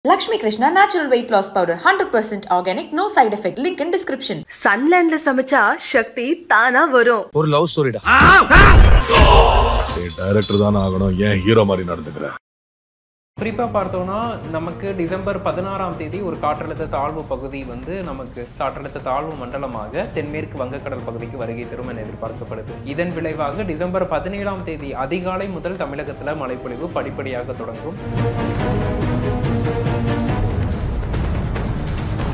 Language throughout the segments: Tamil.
Lakshmi Krishna Natural Weight Loss Powder 100% organic, no side effect. Link in description. Sunland la samacha Shakti தானா வரும். ஒரு லவ் ஸ்டோரிடா. டைரக்டர் தான் ஆகணும், ஏன் ஹீரோ மாதிரி நடந்துக்கிற? குறிப்பாக பார்த்தோன்னா நமக்கு டிசம்பர் 16ஆம் தேதி ஒரு காற்றழுத்த தாழ்வு பகுதி நமக்கு காற்றழுத்த தாழ்வு மண்டலமாக தென்மேற்கு வங்கக்கடல் பகுதிக்கு வருகை தரும் என எதிர்பார்க்கப்படுது. இதன் விளைவாக டிசம்பர் 17ஆம் தேதி அதிகாலை முதல் தமிழகத்தில் மழைப்பொழிவு படிப்படியாக தொடங்கும்.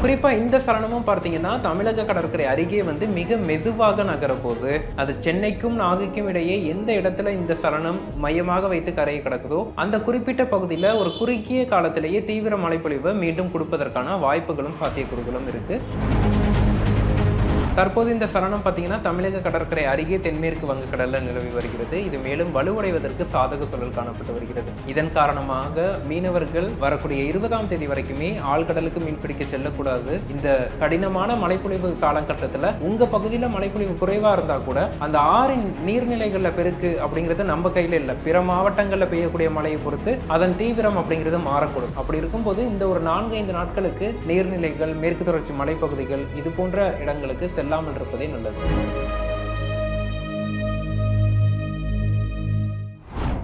குறிப்பாக இந்த சலனமும் பார்த்தீங்கன்னா தமிழக கடற்கரை அருகே மிக மெதுவாக நகரப்போது அது சென்னைக்கும் நாகைக்கும் இடையே எந்த இடத்துல இந்த சலனம் மையமாக வைத்து கரையை கடக்குதோ அந்த குறிப்பிட்ட பகுதியில் ஒரு குறுகிய காலத்திலேயே தீவிர மழைப்பொழிவை மீண்டும் கொடுப்பதற்கான வாய்ப்புகளும் சாத்தியக்கூறுகளும் இருக்கு. தற்போது இந்த சலனம் பார்த்தீங்கன்னா தமிழக கடற்கரை அருகே தென்மேற்கு வங்கக்கடலில் நிலவி வருகிறது. இது மேலும் வலுவடைவதற்கு சாதக சூழல் காணப்பட்டு வருகிறது. இதன் காரணமாக மீனவர்கள் வரக்கூடிய 20ஆம் தேதி வரைக்குமே ஆழ்கடலுக்கு மீன்பிடிக்க செல்லக்கூடாது. இந்த கடினமான மழைப்பொழிவு காலகட்டத்தில் உங்க பகுதியில் மழைப்பொழிவு குறைவா இருந்தா கூட அந்த ஆறின் நீர்நிலைகளில் பெருக்கு அப்படிங்கிறது நம்ம கையில இல்லை. பிற மாவட்டங்களில் பெய்யக்கூடிய மழையை பொறுத்து அதன் தீவிரம் அப்படிங்கிறது மாறக்கூடும். அப்படி இருக்கும்போது இந்த ஒரு 4-5 நாட்களுக்கு நீர்நிலைகள், மேற்கு தொடர்ச்சி மலைப்பகுதிகள் இது போன்ற இடங்களுக்கு செல்லாமல் இருப்பதே நல்லது.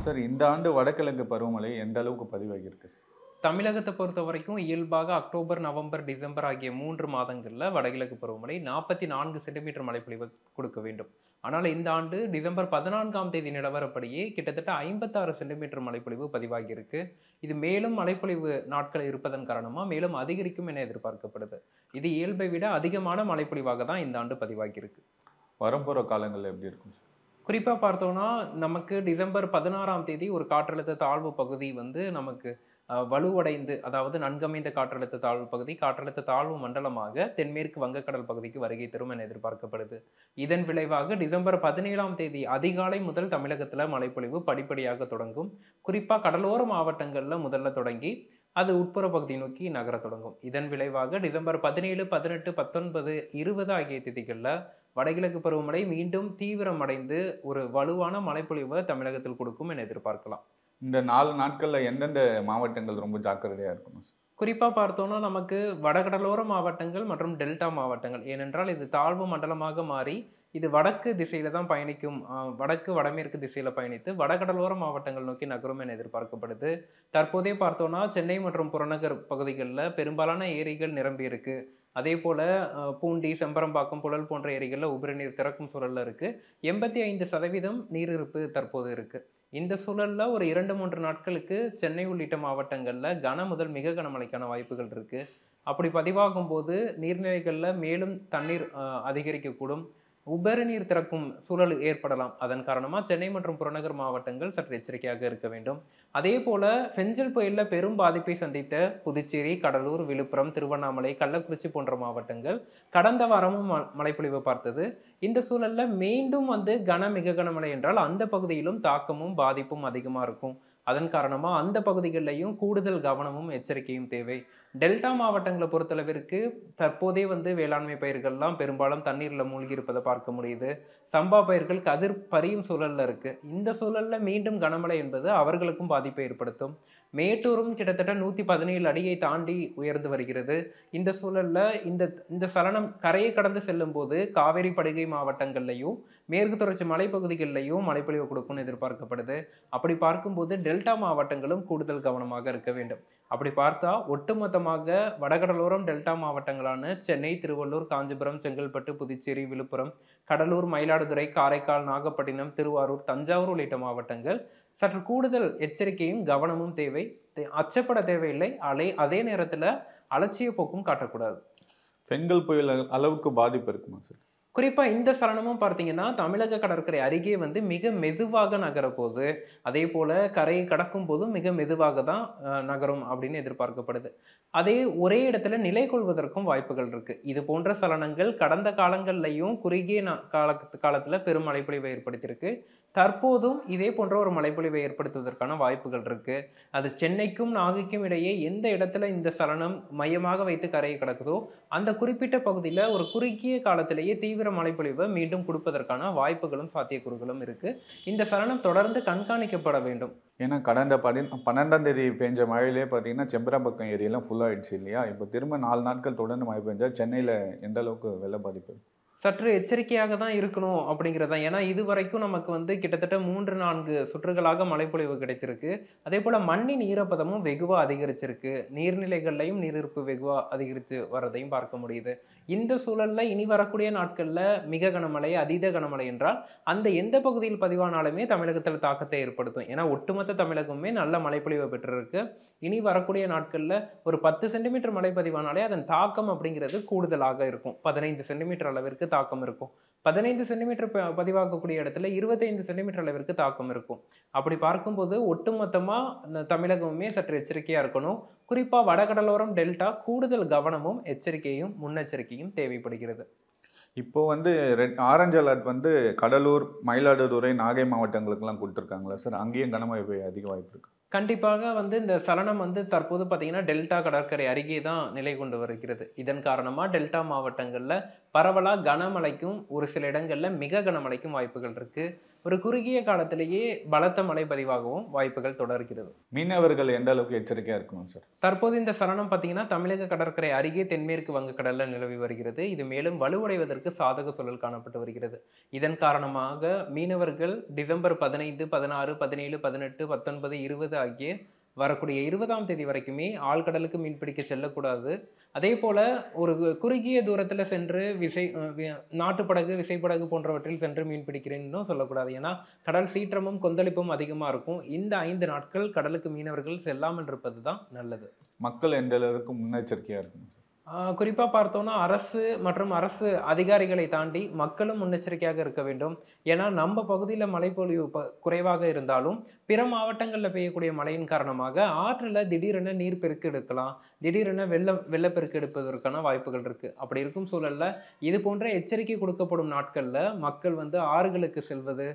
சார், இந்த ஆண்டு வடகிழக்கு பருவமழை எந்த அளவுக்கு பதிவாகியிருக்கு? தமிழகத்தை பொறுத்த வரைக்கும் இயல்பாக அக்டோபர், நவம்பர், டிசம்பர் ஆகிய 3 மாதங்களில் வடகிழக்கு பருவமழை 44 சென்டிமீட்டர் மழைப்பொழிவு கொடுக்க வேண்டும். ஆனால் இந்த ஆண்டு டிசம்பர் 14ஆம் தேதி நிலவரப்படியே கிட்டத்தட்ட 56 சென்டிமீட்டர் மழைப்பொழிவு பதிவாகியிருக்கு. இது மேலும் மழைப்பொழிவு நாட்கள் இருப்பதன் காரணமாக மேலும் அதிகரிக்கும் என எதிர்பார்க்கப்படுது. இது இயல்பை விட அதிகமான மழைப்பொழிவாக தான் இந்த ஆண்டு பதிவாகியிருக்கு. வரப்போகிற காலங்களில் எப்படி இருக்கும்? குறிப்பாக பார்த்தோன்னா நமக்கு டிசம்பர் 16ஆம் தேதி ஒரு காற்றழுத்த தாழ்வு பகுதி நமக்கு வலுவடைந்து, அதாவது நன்கமைந்த காற்றழுத்த தாழ்வு பகுதி காற்றழுத்த தாழ்வு மண்டலமாக தென்மேற்கு வங்கக்கடல் பகுதிக்கு வருகை தரும் என எதிர்பார்க்கப்படுது. இதன் விளைவாக டிசம்பர் 17ஆம் தேதி அதிகாலை முதல் தமிழகத்தில் மழைப்பொழிவு படிப்படியாக தொடங்கும். குறிப்பாக கடலோர மாவட்டங்களில் முதல்ல தொடங்கி அது உட்புற பகுதி நோக்கி நகர தொடங்கும். இதன் விளைவாக டிசம்பர் 17, 18, 19, 20 ஆகிய தேதிகளில் வடகிழக்கு பருவமழை மீண்டும் தீவிரமடைந்து ஒரு வலுவான மழைப்பொழிவை தமிழகத்தில் கொடுக்கும் என எதிர்பார்க்கலாம். இந்த 4 நாட்களில் எந்தெந்த மாவட்டங்கள் ரொம்ப ஜாக்கிரதையாக இருக்கணும்? குறிப்பாக பார்த்தோன்னா நமக்கு வடகடலோர மாவட்டங்கள் மற்றும் டெல்டா மாவட்டங்கள், ஏனென்றால் இது தாழ்வு மண்டலமாக மாறி இது வடக்கு திசையில தான் பயணிக்கும். வடக்கு வடமேற்கு திசையில பயணித்து வடகடலோர மாவட்டங்கள் நோக்கி நகரும் என எதிர்பார்க்கப்படுது. தற்போதே பார்த்தோன்னா சென்னை மற்றும் புறநகர் பகுதிகளில் பெரும்பாலான ஏரிகள் நிரம்பி இருக்கு. அதே போல பூண்டி, செம்பரம்பாக்கம், புழல் போன்ற ஏரிகளில் உபரி நீர் திறக்கும் சூழல்ல இருக்கு. 85% நீரிருப்பு தற்போது இருக்கு. இந்த சூழல்ல ஒரு 2-3 நாட்களுக்கு சென்னை உள்ளிட்ட மாவட்டங்கள்ல கன முதல் மிக கனமழைக்கான வாய்ப்புகள் இருக்கு. அப்படி பதிவாகும் போது நீர்நிலைகள்ல மேலும் தண்ணீர் அதிகரிக்கக்கூடும். உபரி நீர் திறக்கும் சூழல் ஏற்படலாம். அதன் காரணமாக சென்னை மற்றும் புறநகர் மாவட்டங்கள் சற்று எச்சரிக்கையாக இருக்க வேண்டும். அதே போல பெஞ்சல் புயலில் பெரும் பாதிப்பை சந்தித்த புதுச்சேரி, கடலூர், விழுப்புரம், திருவண்ணாமலை, கள்ளக்குறிச்சி போன்ற மாவட்டங்கள் கடந்த வாரமும் மழைப்பொழிவு பார்த்தது. இந்த சூழல்ல மீண்டும் கன மிக கனமழை என்றால் அந்த பகுதியிலும் தாக்கமும் பாதிப்பும் அதிகமாக இருக்கும். அதன் காரணமாக அந்த பகுதிகளிலையும் கூடுதல் கவனமும் எச்சரிக்கையும் தேவை. டெல்டா மாவட்டங்களை பொறுத்தளவிற்கு தற்போதே வேளாண்மை பயிர்கள்லாம் பெரும்பாலும் தண்ணீரில் மூழ்கி இருப்பதை பார்க்க முடியுது. சம்பா பயிர்கள் கதிர் பறியும் சூழல்ல இருக்கு. இந்த சூழல்ல மீண்டும் கனமழை என்பது அவர்களுக்கும் பாதிப்பை ஏற்படுத்தும். மேட்டூரும் கிட்டத்தட்ட 117 அடியை தாண்டி உயர்ந்து வருகிறது. இந்த சூழல்ல இந்த சலனம் கரையை கடந்து செல்லும் போது காவேரி படுகை மாவட்டங்கள்லையும் மேற்கு தொடர்ச்சி மலைப்பகுதிகளிலையும் மழைப்பொழிவு கொடுக்கும்னு எதிர்பார்க்கப்படுது. அப்படி பார்க்கும்போது டெல்டா மாவட்டங்களும் கூடுதல் கவனமாக இருக்க வேண்டும். அப்படி பார்த்தா ஒட்டுமொத்தமாக வடகடலோரம் டெல்டா மாவட்டங்களான சென்னை, திருவள்ளூர், காஞ்சிபுரம், செங்கல்பட்டு, புதுச்சேரி, விழுப்புரம், கடலூர், மயிலாடுதுறை, காரைக்கால், நாகப்பட்டினம், திருவாரூர், தஞ்சாவூர் உள்ளிட்ட மாவட்டங்கள் சற்று கூடுதல் எச்சரிக்கையும் கவனமும் தேவை. அச்சப்பட தேவையில்லை. அதே நேரத்தில் அலட்சிய போக்கும் காட்டக்கூடாது. பெங்கல் புயல் அளவுக்கு பாதிப்பு இருக்குமா சார்? குறிப்பாக இந்த சலனமும் பார்த்தீங்கன்னா தமிழக கடற்கரை அருகே மிக மெதுவாக நகரப்போது, அதே போல கரையை கடக்கும் போதும் மிக மெதுவாக தான் நகரும் அப்படின்னு எதிர்பார்க்கப்படுது. அதே ஒரே இடத்துல நிலை கொள்வதற்கும் வாய்ப்புகள் இருக்கு. இது போன்ற சலனங்கள் கடந்த காலங்கள்லையும் குறுகிய காலத்தில் பெரும் மழைப்பொழிவை ஏற்படுத்தியிருக்கு. தற்போதும் இதே போன்ற ஒரு மழைப்பொழிவை ஏற்படுத்துவதற்கான வாய்ப்புகள் இருக்கு. அது சென்னைக்கும் நாகைக்கும் இடையே எந்த இடத்துல இந்த சலனம் மையமாக வைத்து கரையை கடக்குதோ அந்த குறிப்பிட்ட பகுதியில் ஒரு குறுகிய காலத்திலேயே தீவிர மழைப்பொழிவை மீண்டும் கொடுப்பதற்கான வாய்ப்புகளும் சாத்தியக்கூறுகளும் இருக்கு. இந்த சலனம் தொடர்ந்து கண்காணிக்கப்பட வேண்டும். ஏன்னா கடந்த 12ஆம் தேதி பெஞ்ச மழையிலே பார்த்தீங்கன்னா செம்பராம்பக்கம் ஏரியெல்லாம் ஃபுல்லாகிடுச்சு இல்லையா? இப்போ திரும்ப 4 நாட்கள் தொடர்ந்து மழை பெஞ்சா சென்னையில் எந்த அளவுக்கு வெள்ள பாதிப்பு? சற்று எச்சரிக்கையாக தான் இருக்கணும் அப்படிங்கிறது தான். ஏன்னா இதுவரைக்கும் நமக்கு வந்து கிட்டத்தட்ட 3-4 சுற்றுகளாக மழைப்பொழிவு கிடைத்திருக்கு. அதே போல மண்ணின் ஈரப்பதமும் வெகுவா அதிகரிச்சிருக்கு. நீர்நிலைகள்லையும் நீரிருப்பு வெகுவா அதிகரித்து வர்றதையும் பார்க்க முடியுது. இந்த சூழல்ல இனி வரக்கூடிய நாட்கள்ல மிக கனமழை, அதீத கனமழை என்றால் அந்த எந்த பகுதியில் பதிவானாலுமே தமிழகத்தில் தாக்கத்தை ஏற்படுத்தும். ஏன்னா ஒட்டுமொத்த தமிழகமுமே நல்ல மழைப்பொழிவை பெற்றிருக்கு. இனி வரக்கூடிய நாட்கள்ல ஒரு 10 சென்டிமீட்டர் மழை பதிவானாலே அதன் தாக்கம் அப்படிங்கிறது கூடுதலாக இருக்கும். 15 சென்டிமீட்டர் அளவிற்கு தாக்கம் இருக்கும். 15 சென்டிமீட்டர் பதிவாகக்கூடிய இடத்துல 25 சென்டிமீட்டர் அளவிற்கு தாக்கம் இருக்கும். அப்படி பார்க்கும்போது ஒட்டுமொத்தமா தமிழகமுமே சற்று எச்சரிக்கையா இருக்கணும். குறிப்பா வடகடலோரம் டெல்டா கூடுதல் கவனமும் எச்சரிக்கையும் முன்னெச்சரிக்கையும் தேவைப்படுகிறது. இப்போ வந்து ஆரஞ்சு அலர்ட் வந்து கடலூர், மயிலாடுதுறை, நாகை மாவட்டங்களுக்கெல்லாம் கொடுத்துருக்காங்களா சார்? அங்கேயும் கனமழை பெய்ய அதிக வாய்ப்பு இருக்கு. கண்டிப்பாக வந்து இந்த சலனம் வந்து தற்போது பார்த்தீங்கன்னா டெல்டா கடற்கரை அருகே தான் நிலை கொண்டு வருகிறது. இதன் காரணமா டெல்டா மாவட்டங்கள்ல பரவலா கனமழைக்கும் ஒரு சில இடங்கள்ல மிக கனமழைக்கும் வாய்ப்புகள் இருக்கு. ஒரு குறுகிய காலத்திலேயே பலத்த மழை பதிவாகவும் வாய்ப்புகள் தொடர்கிறது. மீனவர்கள் எந்த அளவுக்கு எச்சரிக்கையா இருக்கணும் சார்? தற்போது இந்த சலனம் பார்த்தீங்கன்னா தமிழக கடற்கரை அருகே தென்மேற்கு வங்கக்கடல்ல நிலவி வருகிறது. இது மேலும் வலுவடைவதற்கு சாதக சூழல் காணப்பட்டு வருகிறது. இதன் காரணமாக மீனவர்கள் டிசம்பர் 15, 16, 17, 18, 19, 20 ஆகிய வரக்கூடிய 20ஆம் தேதி வரைக்குமே ஆழ்கடலுக்கு மீன்பிடிக்க செல்லக்கூடாது. அதே போல ஒரு குறுகிய தூரத்தில் சென்று நாட்டுப்படகு, விசைப்படகு போன்றவற்றில் சென்று மீன் பிடிக்கிறேன்னு சொல்லக்கூடாது. ஏன்னா கடல் சீற்றமும் கொந்தளிப்பும் அதிகமாக இருக்கும். இந்த 5 நாட்கள் கடலுக்கு மீனவர்கள் செல்லாமல் இருப்பது தான் நல்லது. மக்கள் எந்த அளவுக்கு முன்னெச்சரிக்கையா இருக்கணும்? குறிப்பாக பார்த்தோன்னா அரசு மற்றும் அரசு அதிகாரிகளை தாண்டி மக்களும் முன்னெச்சரிக்கையாக இருக்க வேண்டும். ஏன்னா நம்ம பகுதியில் மழைப்பொழிவு குறைவாக இருந்தாலும் பிற மாவட்டங்களில் பெய்யக்கூடிய மழையின் காரணமாக ஆற்றில் திடீரென நீர் பெருக்கு எடுக்கலாம், திடீரென வெள்ளப்பெருக்கு எடுப்பதற்கான வாய்ப்புகள் இருக்குது. அப்படி இருக்கும் சூழலில் இது போன்ற எச்சரிக்கை கொடுக்கப்படும் நாட்களில் மக்கள் வந்து ஆறுகளுக்கு செல்வது,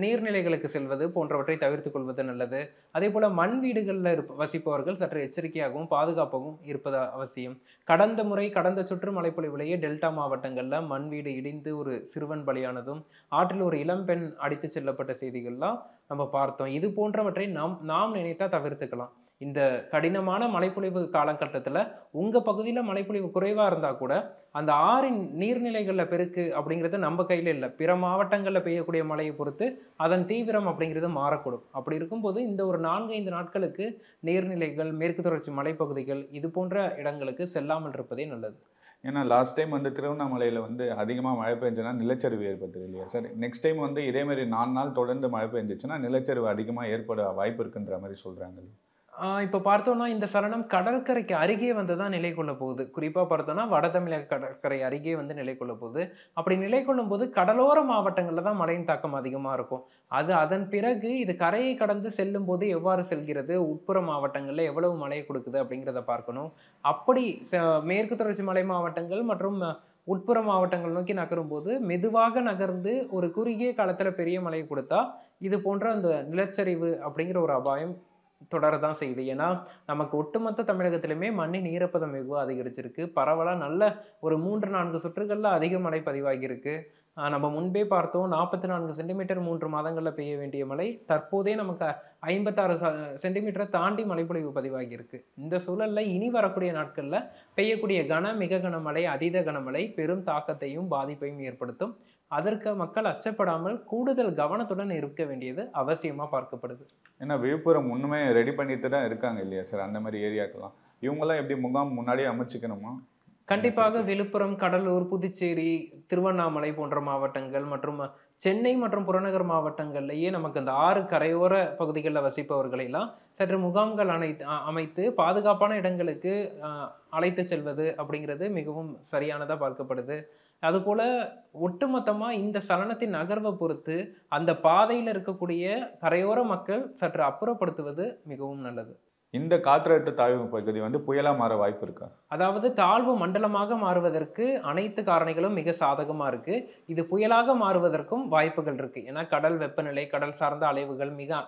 நீர்நிலைகளுக்கு செல்வது போன்றவற்றை தவிர்த்து கொள்வது நல்லது. அதே போல மண் வீடுகளில் வசிப்பவர்கள் சற்று எச்சரிக்கையாகவும் பாதுகாப்பாகவும் இருப்பது அவசியம். கடந்த சுற்று மழைப்பொழிவிலேயே டெல்டா மாவட்டங்கள்ல மண் வீடு இடிந்து ஒரு சிறுவன் பலியானதும் ஆற்றில் ஒரு இளம்பெண் அடித்து செல்லப்பட்ட செய்திகள்லாம் நம்ம பார்த்தோம். இது போன்றவற்றை நாம் நினைத்தா தவிர்த்துக்கலாம். இந்த கடினமான மழைப்பொழிவு காலகட்டத்தில் உங்கள் பகுதியில் மழைப்பொழிவு குறைவாக இருந்தால் கூட அந்த ஆறின் நீர்நிலைகளில் பெருக்கு அப்படிங்கிறது நம்ம கையில் இல்லை. பிற மாவட்டங்களில் பெய்யக்கூடிய மழையை பொறுத்து அதன் தீவிரம் அப்படிங்கிறது மாறக்கூடும். அப்படி இருக்கும்போது இந்த ஒரு 4-5 நாட்களுக்கு நீர்நிலைகள், மேற்கு தொடர்ச்சி மலைப்பகுதிகள் இது போன்ற இடங்களுக்கு செல்லாமல் இருப்பதே நல்லது. ஏன்னா லாஸ்ட் டைம் வந்து திருவண்ணாமலையில் வந்து அதிகமாக மழை பெஞ்சதுன்னா நிலச்சரிவு ஏற்பட்டது இல்லையா சார்? நெக்ஸ்ட் டைம் வந்து இதே மாதிரி 4 நாள் தொடர்ந்து மழை பெஞ்சிச்சுன்னா நிலச்சரிவு அதிகமாக ஏற்பட வாய்ப்பு இருக்குன்ற மாதிரி சொல்கிறாங்க. இப்போ பார்த்தோம்னா இந்த சலனம் கடற்கரைக்கு அருகே வந்து தான் நிலை கொள்ள போகுது. குறிப்பாக பார்த்தோம்னா வட தமிழக கடற்கரை அருகே வந்து நிலை கொள்ள போகுது. அப்படி நிலை கொள்ளும் போது கடலோர மாவட்டங்களில் தான் மழையின் தாக்கம் அதிகமாக இருக்கும். அதன் பிறகு இது கரையை கடந்து செல்லும் போது எவ்வாறு செல்கிறது, உட்புற மாவட்டங்களில் எவ்வளவு மழையை கொடுக்குது அப்படிங்கிறத பார்க்கணும். அப்படி மேற்கு தொடர்ச்சி மலை மாவட்டங்கள் மற்றும் உட்புற மாவட்டங்கள் நோக்கி நகரும் போது மெதுவாக நகர்ந்து ஒரு குறுகிய காலத்தில் பெரிய மழையை கொடுத்தா இது போன்ற அந்த நிலச்சரிவு அப்படிங்கிற ஒரு அபாயம் தொடரதான் செய்யுது. ஏன்னா நமக்கு ஒட்டுமொத்த தமிழகத்திலுமே மண்ணின் ஈரப்பதம் வெகுவாக அதிகரிச்சிருக்கு. பரவலாக நல்ல ஒரு 3-4 சுற்றுகளில் அதிக மழை பதிவாகியிருக்கு. நம்ம முன்பே பார்த்தோம் 44 சென்டிமீட்டர் 3 மாதங்களில் பெய்ய வேண்டிய மழை தற்போதே நமக்கு 56 சென்டிமீட்டரை தாண்டி மழைப்பொழிவு பதிவாகியிருக்கு. இந்த சூழலில் இனி வரக்கூடிய நாட்களில் பெய்யக்கூடிய மிக கனமழை, அதீத கனமழை பெரும் தாக்கத்தையும் பாதிப்பையும் ஏற்படுத்தும். அதற்கு மக்கள் அச்சப்படாமல் கூடுதல் கவனத்துடன் இருக்க வேண்டியது அவசியமாக பார்க்கப்படுது. ஏன்னா விழுப்புரம் ஒன்றுமே ரெடி பண்ணிட்டு தான் இருக்காங்க இல்லையா சார்? அந்த மாதிரி ஏரியாக்கெல்லாம் இவங்கெல்லாம் எப்படி முகாம் முன்னாடியே அமைச்சிக்கணுமா? கண்டிப்பாக விழுப்புரம், கடலூர், புதுச்சேரி, திருவண்ணாமலை போன்ற மாவட்டங்கள் மற்றும் சென்னை மற்றும் புறநகர் மாவட்டங்கள்லேயே நமக்கு அந்த 6 கரையோர பகுதிகளில் வசிப்பவர்களெல்லாம் சற்று முகாம்கள் அமைத்து பாதுகாப்பான இடங்களுக்கு அழைத்து செல்வது அப்படிங்கிறது மிகவும் சரியானதாக பார்க்கப்படுது. அதுபோல் ஒட்டுமொத்தமாக இந்த சலனத்தின் நகர்வை பொறுத்து அந்த பாதையில் இருக்கக்கூடிய கரையோர மக்கள் சற்று அப்புறப்படுத்துவது மிகவும் நல்லது. இந்த காற்றழுத்த தாழ்வு பகுதி வந்து புயலா மாற வாய்ப்பு இருக்கா? அதாவது தாழ்வு மண்டலமாக மாறுவதற்கு அனைத்து காரணிகளும் மிக சாதகமா இருக்கு. இது புயலாக மாறுவதற்கும் வாய்ப்புகள் இருக்கு. ஏன்னா கடல் வெப்பநிலை, கடல் சார்ந்த அலைவுகள் மிக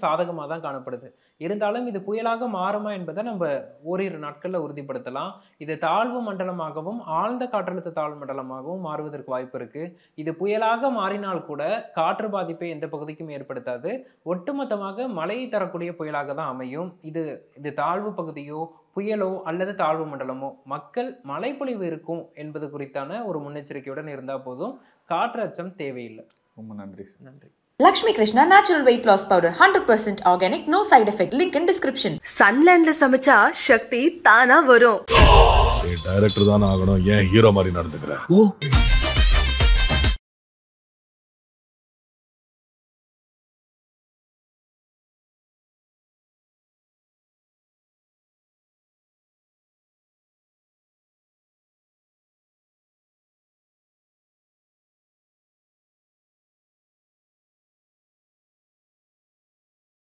சாதகமாக தான் காணப்படுது. இருந்தாலும் இது புயலாக மாறுமா என்பதை நம்ம ஓரிரு நாட்களில் உறுதிப்படுத்தலாம். இது தாழ்வு மண்டலமாகவும் ஆழ்ந்த காற்றழுத்த தாழ்வு மண்டலமாகவும் மாறுவதற்கு வாய்ப்பு இருக்கு. இது புயலாக மாறினால் கூட காற்று பாதிப்பை எந்த பகுதிக்கும் ஏற்படுத்தாது. ஒட்டுமொத்தமாக மழையை தரக்கூடிய புயலாக தான் அமையும். இது தாழ்வு பகுதியோ புயலோ அல்லது தாழ்வு மண்டலமோ மக்கள் மழைப்பொழிவு இருக்கும் என்பது குறித்தான ஒரு முன்னெச்சரிக்கையுடன் இருந்தால் போதும். காற்று அச்சம் தேவையில்லை. ரொம்ப நன்றி. நன்றி. Lakshmi Krishna Natural Weight Loss Powder 100% organic, no side effect. Link in description. சன்லேண்ட்ல சமைச்சா சக்தி தானா வரும். டைரக்டர் தான் ஆகணும், ஏன் ஹீரோ மாதிரி நடந்துக்கிற?